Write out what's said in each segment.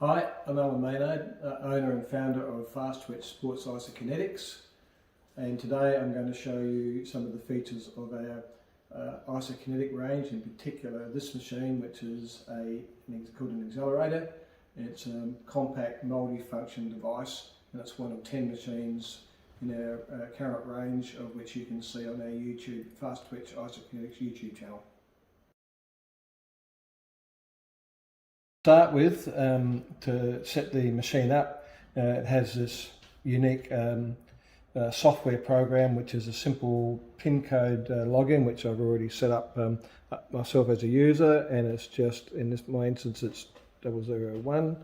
Hi, I'm Alan Maynard, owner and founder of Fast Sports Isokinetics, and today I'm going to show you some of the features of our Isokinetic range, in particular this machine, which is called an Accelerator. It's a compact multi-function device, and it's one of 10 machines in our current range, of which you can see on our YouTube, Fast Twitch Isokinetics YouTube channel. Start with, to set the machine up, it has this unique software program, which is a simple pin code login, which I've already set up myself as a user, and it's just, in my instance, it's 001,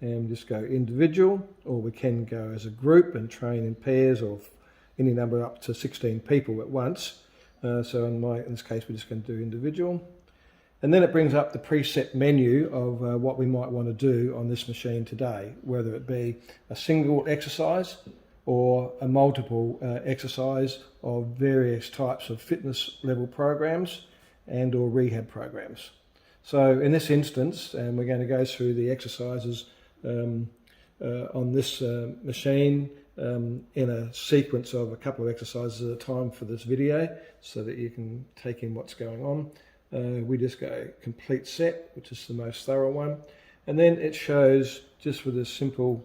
and just go individual, or we can go as a group and train in pairs of any number up to 16 people at once. So in this case, we're just going to do individual. And then it brings up the preset menu of what we might want to do on this machine today, whether it be a single exercise or a multiple exercise of various types of fitness level programs and or rehab programs. So in this instance, we're going to go through the exercises on this machine in a sequence of a couple of exercises at a time for this video, so that you can take in what's going on. We just go complete set, which is the most thorough one, and then it shows, just with a simple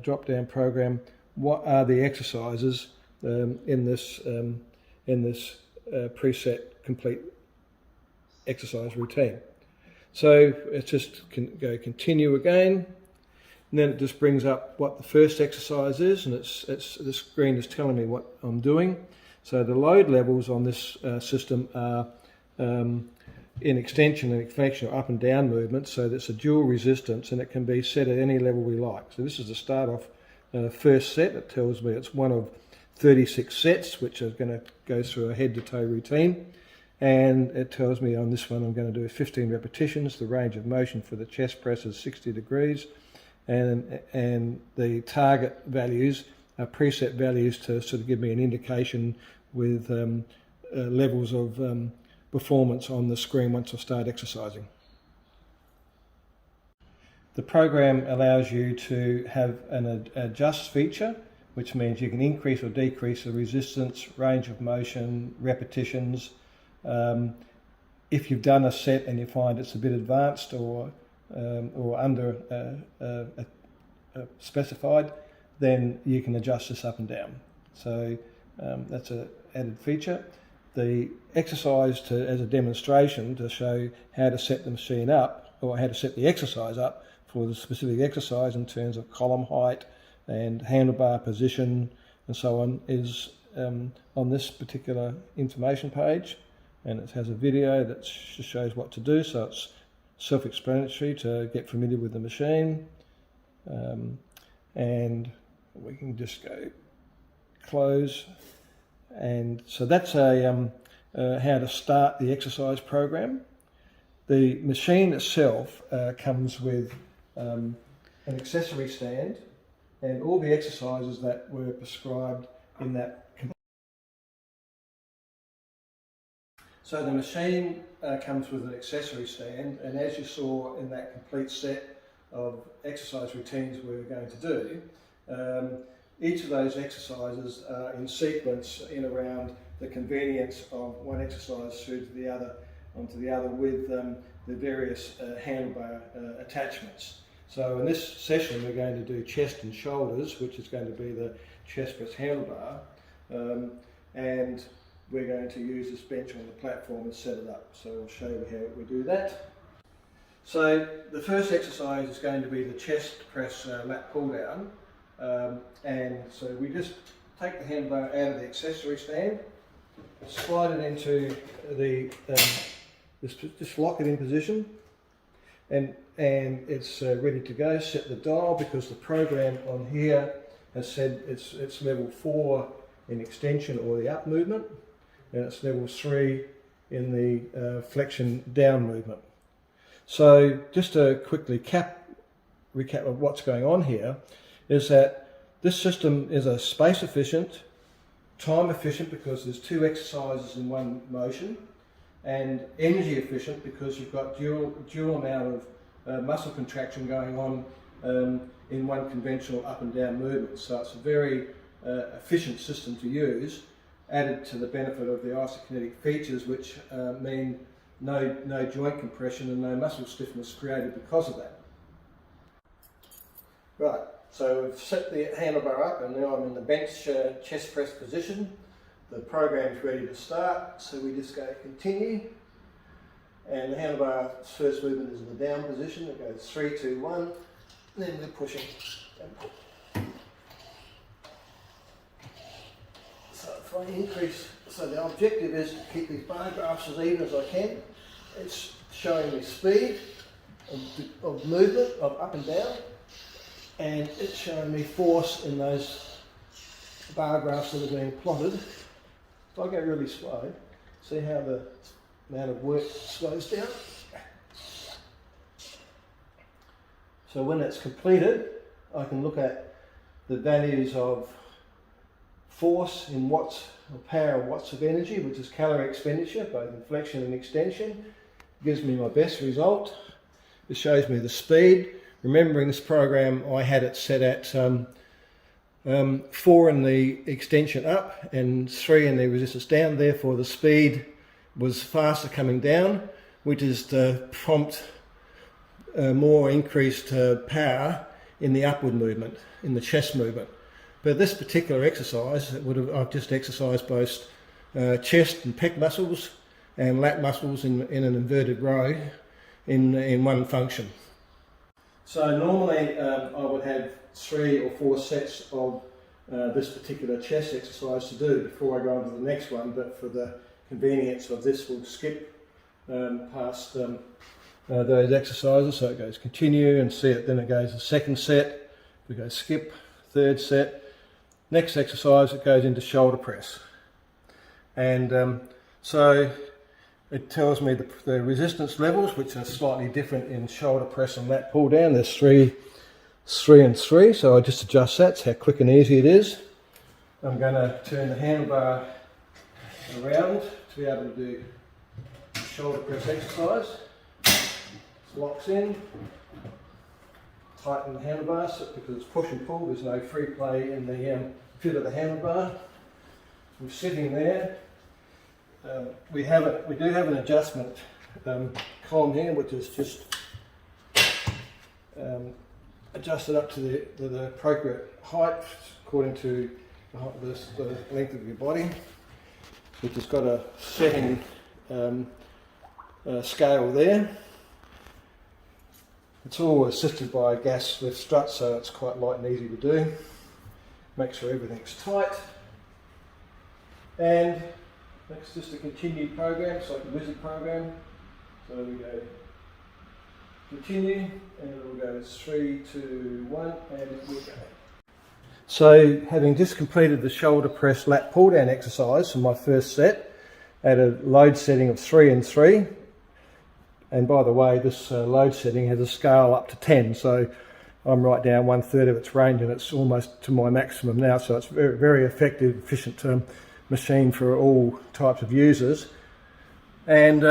drop down program, what are the exercises in this preset complete exercise routine. So it's just go continue again, and then it just brings up what the first exercise is, and the screen is telling me what I'm doing. So the load levels on this system are in extension and flexion, or up and down movement, so that's a dual resistance, and it can be set at any level we like. So this is the start off first set. It tells me it's one of 36 sets, which is going to go through a head to toe routine, and it tells me on this one I'm going to do 15 repetitions. The range of motion for the chest press is 60 degrees, and the target values are preset values to sort of give me an indication with levels of performance on the screen once I start exercising. The program allows you to have an adjust feature, which means you can increase or decrease the resistance, range of motion, repetitions. If you've done a set and you find it's a bit advanced or under specified, then you can adjust this up and down. So that's an added feature. The exercise as a demonstration to show how to set the machine up, or how to set the exercise up for the specific exercise in terms of column height and handlebar position and so on, is on this particular information page, and it has a video that just shows what to do, so it's self-explanatory to get familiar with the machine. And we can just go close. And so that's how to start the exercise program. The machine itself comes with an accessory stand and all the exercises that were prescribed in that. So the machine comes with an accessory stand, and as you saw in that complete set of exercise routines we were going to do, each of those exercises are in sequence in around the convenience of one exercise through to the other, onto the other, with the various handlebar attachments. So in this session we're going to do chest and shoulders, which is going to be the chest press handlebar, and we're going to use this bench on the platform and set it up. So I'll show you how we do that. So the first exercise is going to be the chest press lat pull down. And so we just take the handlebar out of the accessory stand, slide it into the, just lock it in position, and it's ready to go. Set the dial, because the program on here has said it's level 4 in extension or the up movement, and it's level 3 in the flexion down movement. So just to quickly recap of what's going on here, is that this system is a space efficient, time efficient, because there's 2 exercises in one motion, and energy efficient because you've got dual amount muscle contraction going on in one conventional up and down movement. So it's a very efficient system to use, added to the benefit of the isokinetic features, which mean no joint compression and no muscle stiffness created because of that. Right, so we've set the handlebar up and now I'm in the bench chest press position. The program's ready to start, so we just go continue. And the handlebar's first movement is in the down position. It goes 3, 2, 1, then we're pushing and pull. So if I increase, so the objective is to keep these bar graphs as even as I can. It's showing me speed of movement, of up and down, and it's showing me force in those bar graphs that are being plotted. If I go really slow, see how the amount of work slows down. So when it's completed, I can look at the values of force in watts of power and watts of energy, which is calorie expenditure, both in flexion and extension. It gives me my best result. It shows me the speed. Remembering this program, I had it set at 4 in the extension up and 3 in the resistance down. Therefore the speed was faster coming down, which is to prompt more increased power in the upward movement, in the chest movement. But this particular exercise, I've just exercised both chest and pec muscles and lat muscles in an inverted row in one function. So normally I would have 3 or 4 sets of this particular chest exercise to do before I go on to the next one, but for the convenience of this we'll skip past those exercises. So it goes continue and see it, then it goes the second set, we go skip, third set, next exercise it goes into shoulder press. And so it tells me the resistance levels, which are slightly different in shoulder press and lat pull down. There's 3 and 3, so I just adjust that. That's how quick and easy it is. I'm going to turn the handlebar around to be able to do the shoulder press exercise. It locks in, tighten the handlebar because it's push and pull. There's no free play in the fit of the handlebar. We're sitting there. We do have an adjustment column here, which is just adjusted up to the appropriate height according to the length of your body, which has got a setting scale there. It's all assisted by a gas lift strut, so it's quite light and easy to do. Make sure everything's tight. And next, just a continued program, it's like a wizard program. So we go continue, and it will go 3, 2, 1, and we'll go. So having just completed the shoulder press lat pull down exercise for my first set at a load setting of 3 and 3, and by the way, this load setting has a scale up to 10, so I'm right down 1/3 of its range, and it's almost to my maximum now, so it's very, very effective, efficient machine for all types of users. And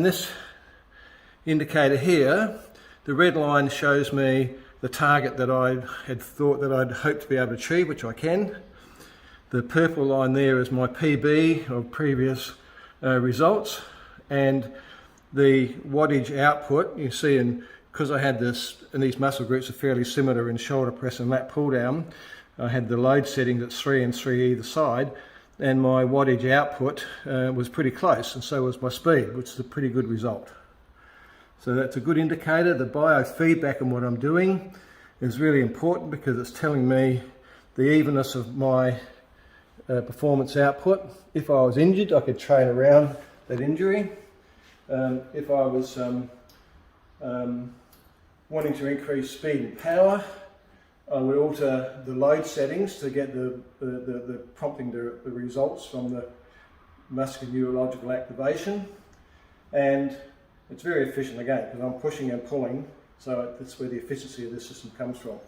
this indicator here, the red line shows me the target that I had thought that I'd hoped to be able to achieve, which I can. The purple line there is my PB of previous results, and the wattage output, you see, because I had this, and these muscle groups are fairly similar in shoulder press and lat pull down, I had the load settings at 3 and 3 either side, and my wattage output was pretty close, and so was my speed, which is a pretty good result. So that's a good indicator. The biofeedback in what I'm doing is really important because it's telling me the evenness of my performance output. If I was injured, I could train around that injury. If I was wanting to increase speed and power, I would alter the load settings to get the prompting the results from the muscular neurological activation. And it's very efficient again because I'm pushing and pulling, so that's where the efficiency of this system comes from.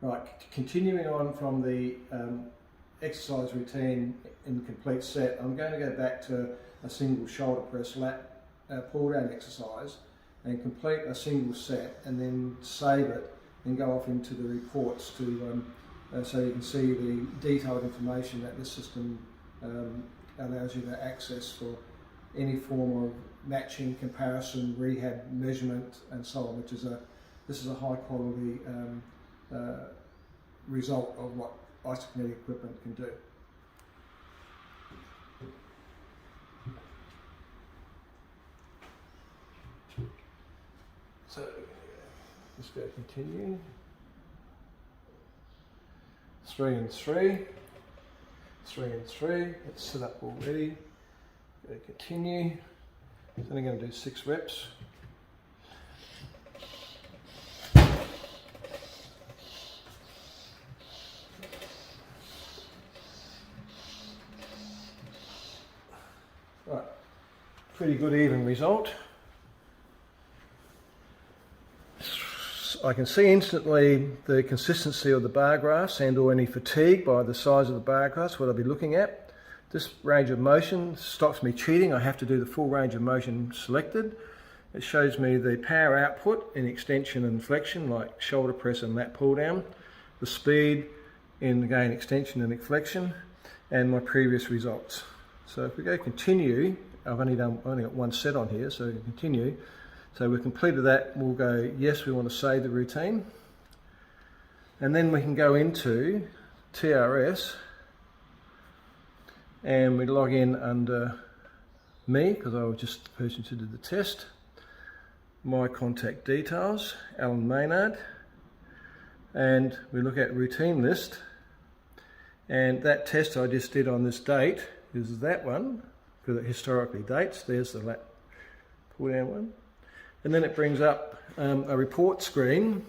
Right, continuing on from the exercise routine in complete set, I'm going to go back to a single shoulder press lat pull down exercise and complete a single set, and then save it and go off into the reports to so you can see the detailed information that this system allows you to access for any form of matching, comparison, rehab, measurement, and so on. This is a high quality result of what Isokinetic equipment can do. So let's go continue. 3 and 3, 3 and 3. It's set up already. Go continue. So I'm going to do 6 reps. Right, pretty good even result. I can see instantly the consistency of the bar graphs and or any fatigue by the size of the bar graphs, what I'll be looking at. This range of motion stops me cheating. I have to do the full range of motion selected. It shows me the power output in extension and flexion, like shoulder press and lat pull down, the speed in again extension and flexion, and my previous results. So if we go continue, I've only got one set on here, so we can continue. So we've completed that, we'll go yes, we want to save the routine. And then we can go into TRS and we log in under me, because I was just the person who did the test. My contact details, Alan Maynard. And we look at routine list. And that test I just did on this date is that one, because it historically dates. There's the lat pull down one. And then it brings up a report screen.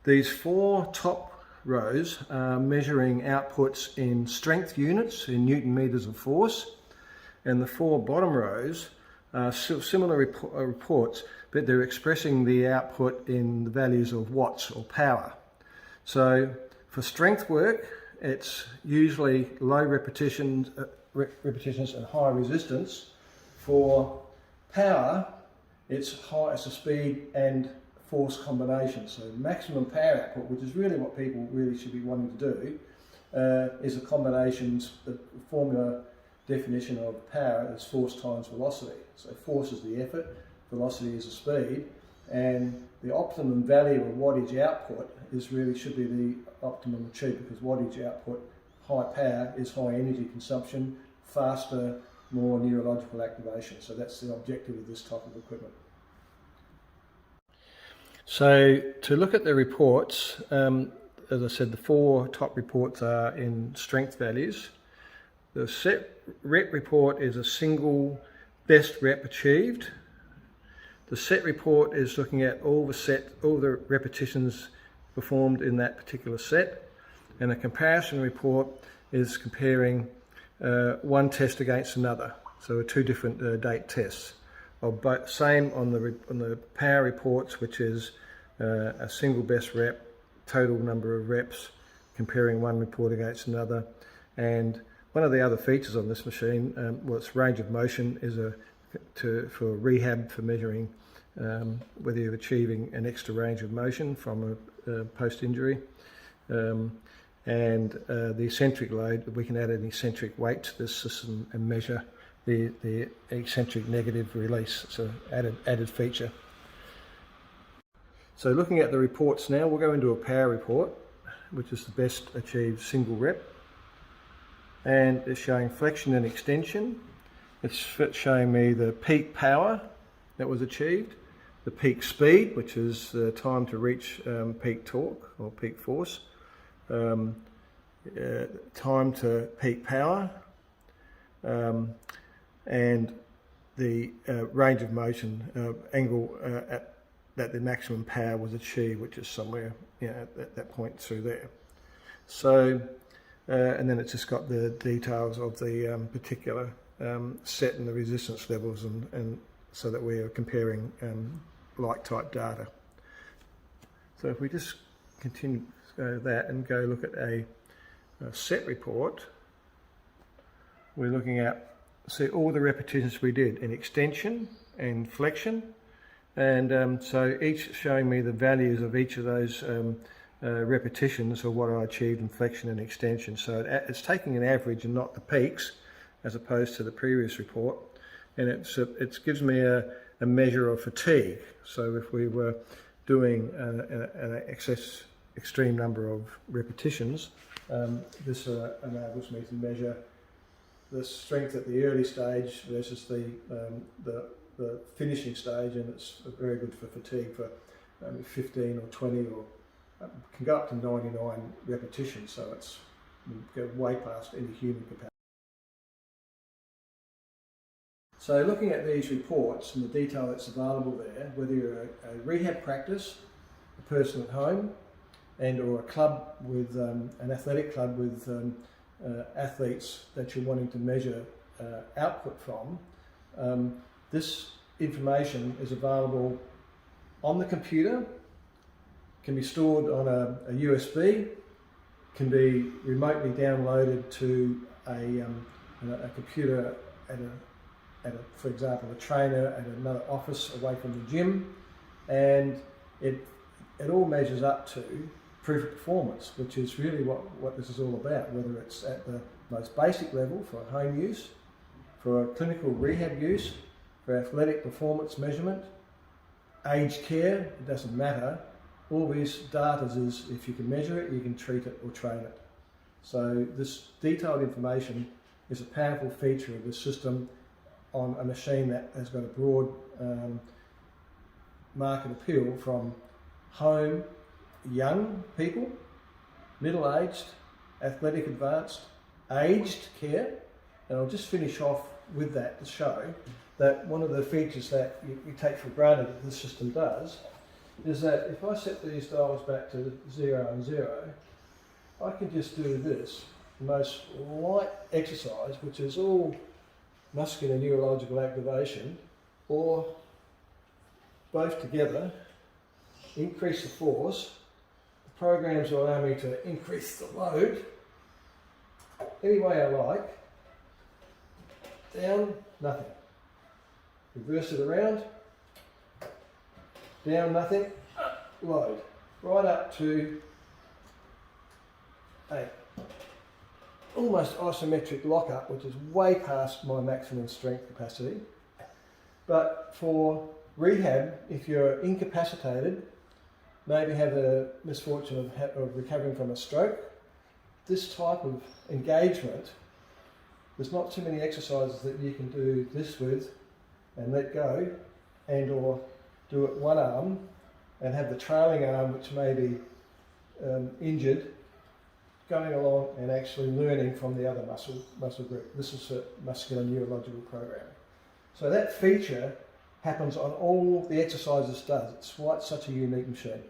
These 4 top rows are measuring outputs in strength units, in Newton meters of force, and the 4 bottom rows are similar reports, but they're expressing the output in the values of watts or power. So for strength work, it's usually low repetitions and high resistance. For power, it's a speed and force combination. So maximum power output, which is really what people really should be wanting to do, is a combination. The formula definition of power is force times velocity. So force is the effort, velocity is the speed, and the optimum value of wattage output should be the optimum achieved, because wattage output, high power, is high energy consumption, faster, more neurological activation. So that's the objective of this type of equipment. So to look at the reports, as I said, the 4 top reports are in strength values. The set rep report is a single best rep achieved. The set report is looking at all the repetitions performed in that particular set, and a comparison report is comparing one test against another. So 2 different date tests. Same on the power reports, which is a single best rep, total number of reps, comparing one report against another. And one of the other features on this machine, its range of motion, is for rehab, for measuring whether you're achieving an extra range of motion from a post-injury. And the eccentric load, we can add an eccentric weight to this system and measure the eccentric negative release. It's an added feature. So looking at the reports now, we'll go into a power report, which is the best achieved single rep. And it's showing flexion and extension. It's showing me the peak power that was achieved, the peak speed, which is the time to reach peak torque or peak force, time to peak power, and the range of motion angle that the maximum power was achieved, which is somewhere at that point through there. So, and then it's just got the details of the particular set and the resistance levels, and so that we are comparing like type data. So if we just continue that and go look at a set report, we're looking at, see all the repetitions we did in extension and flexion, and so each showing me the values of each of those repetitions of what I achieved in flexion and extension. So it's taking an average and not the peaks, as opposed to the previous report, and it gives me a measure of fatigue. So if we were doing an extreme number of repetitions, this enables me to measure the strength at the early stage versus the finishing stage, and it's very good for fatigue for 15 or 20 or can go up to 99 repetitions, so it's go way past any human capacity. So looking at these reports and the detail that's available there, whether you're a rehab practice, a person at home, and or a club with an athletic club with athletes that you're wanting to measure output from, this information is available on the computer, can be stored on a USB, can be remotely downloaded to a computer at for example, a trainer at another office away from the gym, and it all measures up to proof of performance, which is really what this is all about, whether it's at the most basic level for home use, for clinical rehab use, for athletic performance measurement, aged care, it doesn't matter. All these data is, if you can measure it, you can treat it or train it. So this detailed information is a powerful feature of the system on a machine that has got a broad market appeal from home, young people, middle-aged, athletic advanced, aged care. And I'll just finish off with that to show that one of the features that you take for granted that this system does is that if I set these dials back to 0 and 0, I can just do this, the most light exercise, which is all muscular neurological activation, or both together, increase the force. The programs will allow me to increase the load any way I like. Down, nothing. Reverse it around, down, nothing, load. Right up to a almost isometric lockup, which is way past my maximum strength capacity. But for rehab, if you're incapacitated, maybe have the misfortune of recovering from a stroke, this type of engagement, there's not too many exercises that you can do this with and let go, and or do it one arm and have the trailing arm, which may be injured, going along and actually learning from the other muscle group. This is a muscular neurological programming. So that feature happens on all the exercises does. It's why it's such a unique machine.